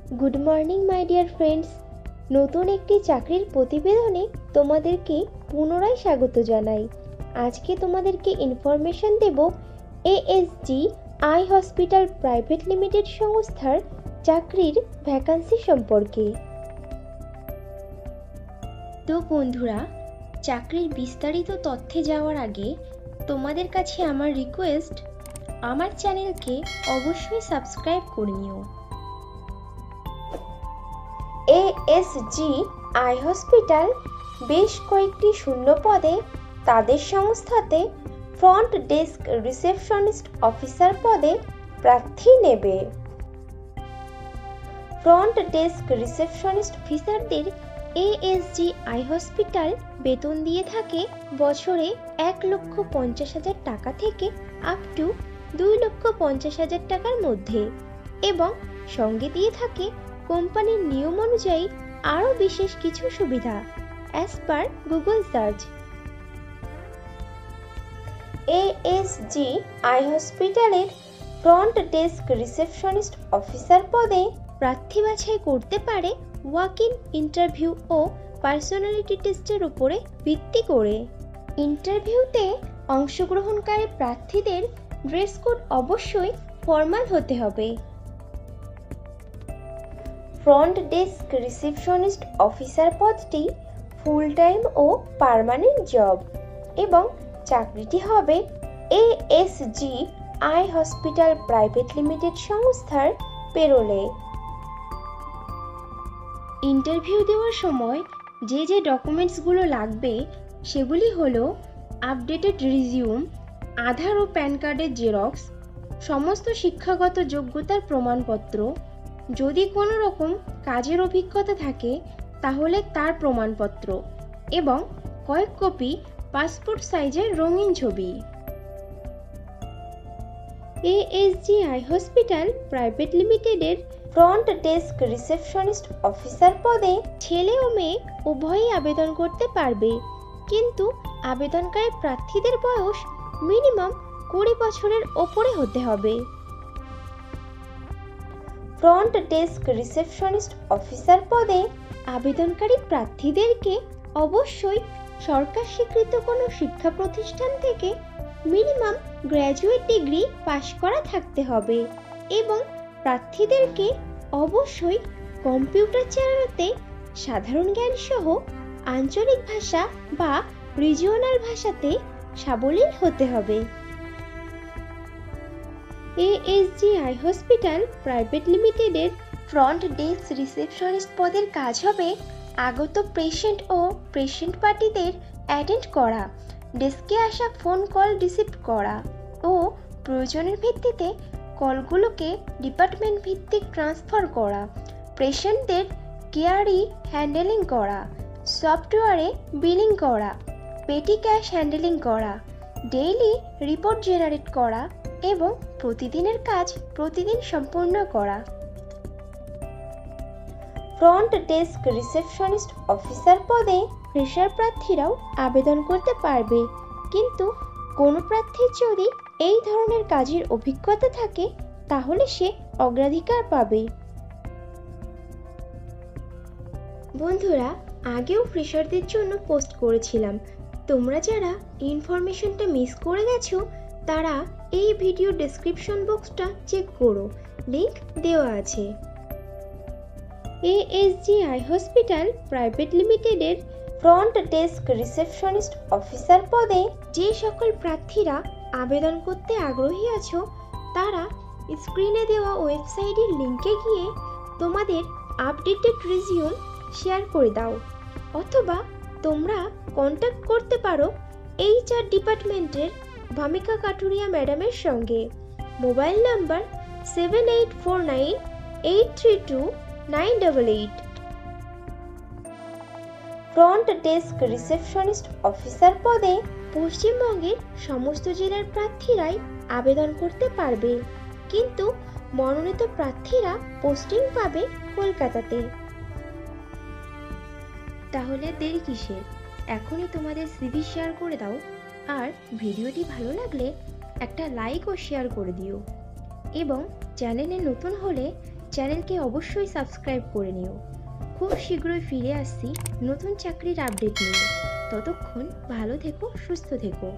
Good morning my dear friends. নতুন একটি চাকরির প্রতিবেদনে তোমাদেরকে পুনরায় স্বাগত জানাই। আজকে তোমাদেরকে ইনফরমেশন দেব ASG eye hospital private limited সংস্থার চাকরির ভ্যাকান্সি সম্পর্কে। তো বন্ধুরা, চাকরির বিস্তারিত তথ্যে যাওয়ার আগে তোমাদের কাছে আমার রিকোয়েস্ট, আমার চ্যানেলকে অবশ্যই সাবস্ক্রাইব করে নিও। এএসজি আই হসপিটাল বেশ কয়েকটি শূন্য পদে তাদের সংস্থাতে ফ্রন্ট ডেস্ক রিসেপশনিস্ট অফিসার পদে প্রার্থী নেবে। ফ্রন্ট ডেস্ক রিসেপশনিস্ট অফিসারদের এএসজি আই হসপিটাল বেতন দিয়ে থাকে বছরে 1,50,000 টাকা থেকে আপ টু 2,50,000 টাকার মধ্যে, এবং সঙ্গে দিয়ে থাকে কোম্পানির নিয়ম অনুযায়ী আরও বিশেষ কিছু সুবিধা as per Google search. ASG eye হসপিটালের ফ্রন্ট ডেস্ক রিসেপশনিস্ট অফিসার পদে প্রার্থী বাছাই করতে পারে ওয়াক ইন ইন্টারভিউ ও পার্সোনালিটি টেস্টের উপরে ভিত্তি করে। ইন্টারভিউতে অংশগ্রহণকারী প্রার্থীদের ড্রেস কোড অবশ্যই ফর্মাল হতে হবে। ফ্রন্ট ডেস্ক রিসেপশনিস্ট অফিসার পদটি ফুল টাইম ও পার্মানেন্ট জব, এবং চাকরিটি হবে ASG eye hospital private limited সংস্থার পেরোলে। ইন্টারভিউ দেওয়ার সময় যে যে ডকুমেন্টসগুলো লাগবে সেগুলি হলো আপডেটেড রিজিউম, আধার ও প্যান কার্ডের জেরক্স, সমস্ত শিক্ষাগত যোগ্যতার প্রমাণপত্র, যদি কোনো রকম কাজের অভিজ্ঞতা থাকে তাহলে তার প্রমাণপত্র, এবং কয়েক কপি পাসপোর্ট সাইজের রঙিন ছবি। এএসজি আই হসপিটাল প্রাইভেট লিমিটেডের ফ্রন্ট ডেস্ক রিসেপশনিস্ট অফিসার পদে ছেলে ও মেয়ে উভয়ই আবেদন করতে পারবে, কিন্তু আবেদনকারী প্রার্থীদের বয়স মিনিমাম 20 বছরের ওপরে হতে হবে। ফ্রন্ট ডেস্ক রিসেপশনিস্ট অফিসার পদে আবেদনকারী প্রার্থীদেরকে অবশ্যই সরকার স্বীকৃত কোনো শিক্ষা প্রতিষ্ঠান থেকে মিনিমাম গ্র্যাজুয়েট ডিগ্রি পাশ করা থাকতে হবে, এবং প্রার্থীদেরকে অবশ্যই কম্পিউটার চালাতে সাধারণ জ্ঞান সহ আঞ্চলিক ভাষা বা রিজিওনাল ভাষাতে সাবলীল হতে হবে। এএসজি আই হসপিটাল প্রাইভেট লিমিটেডের ফ্রন্ট ডেস্ক রিসেপশনিস্ট পদের কাজ হবে আগত পেশেন্ট ও পেশেন্ট পার্টিদের অ্যাটেন্ড করা, ডেস্কে আসা ফোন কল রিসিভ করা ও প্রয়োজনের ভিত্তিতে কলগুলোকে ডিপার্টমেন্ট ভিত্তিক ট্রান্সফার করা, পেশেন্টদের কেয়ারি হ্যান্ডেলিং করা, সফটওয়্যারে বিলিং করা, পেটি ক্যাশ হ্যান্ডেলিং করা, ডেইলি রিপোর্ট জেনারেট করা এবং প্রতিদিনের কাজ প্রতিদিন সম্পূর্ণ করা। ফ্রন্ট ডেস্ক রিসেপশনিস্ট অফিসার পদে ফ্রেশার প্রার্থীরাও আবেদন করতে পারবে, কিন্তু কোনো প্রার্থীর যদি এই ধরনের কাজের অভিজ্ঞতা থাকে তাহলে সে অগ্রাধিকার পাবে। বন্ধুরা, আগেও ফ্রেশারদের জন্য পোস্ট করেছিলাম, তোমরা যারা ইনফরমেশনটা মিস করে গেছো তারা এই ভিডিও ডেসক্রিপশন বক্সটা চেক করো, লিংক দেওয়া আছে। এএসজি আই হসপিটাল প্রাইভেট লিমিটেডের ফ্রন্ট ডেস্ক রিসেপশনিস্ট অফিসার পদে যে সকল প্রার্থীরা আবেদন করতে আগ্রহী আছো তারা স্ক্রিনে দেওয়া ওয়েবসাইটের লিংকে গিয়ে তোমাদের আপডেটেড রিজিউম শেয়ার করে দাও, অথবা তোমরা কন্ট্যাক্ট করতে পারো HR ডিপার্টমেন্টের ভামিকা কাটুরিয়া ম্যাডামের সঙ্গে। Mobile number 7849832988। Front desk receptionist officer পদে পশ্চিমবঙ্গের সমস্ত জেলার প্রার্থীরাই আবেদন করতে পারবে, কিন্তু মনোনীত প্রার্থীরা পোস্টিং পাবে কলকাতাতে। তাহলে দেরি কিসের, এখনই তোমাদের সিভি শেয়ার করে দাও, আর ভিডিওটি ভালো লাগলে একটা লাইক ও শেয়ার করে দিও, এবং চ্যানেলে নতুন হলে চ্যানেলকে অবশ্যই সাবস্ক্রাইব করে নিও। খুব শীঘ্রই ফিরে আসছি নতুন চাকরির আপডেট নিয়ে। ততক্ষণ ভালো থেকো, সুস্থ থেকো।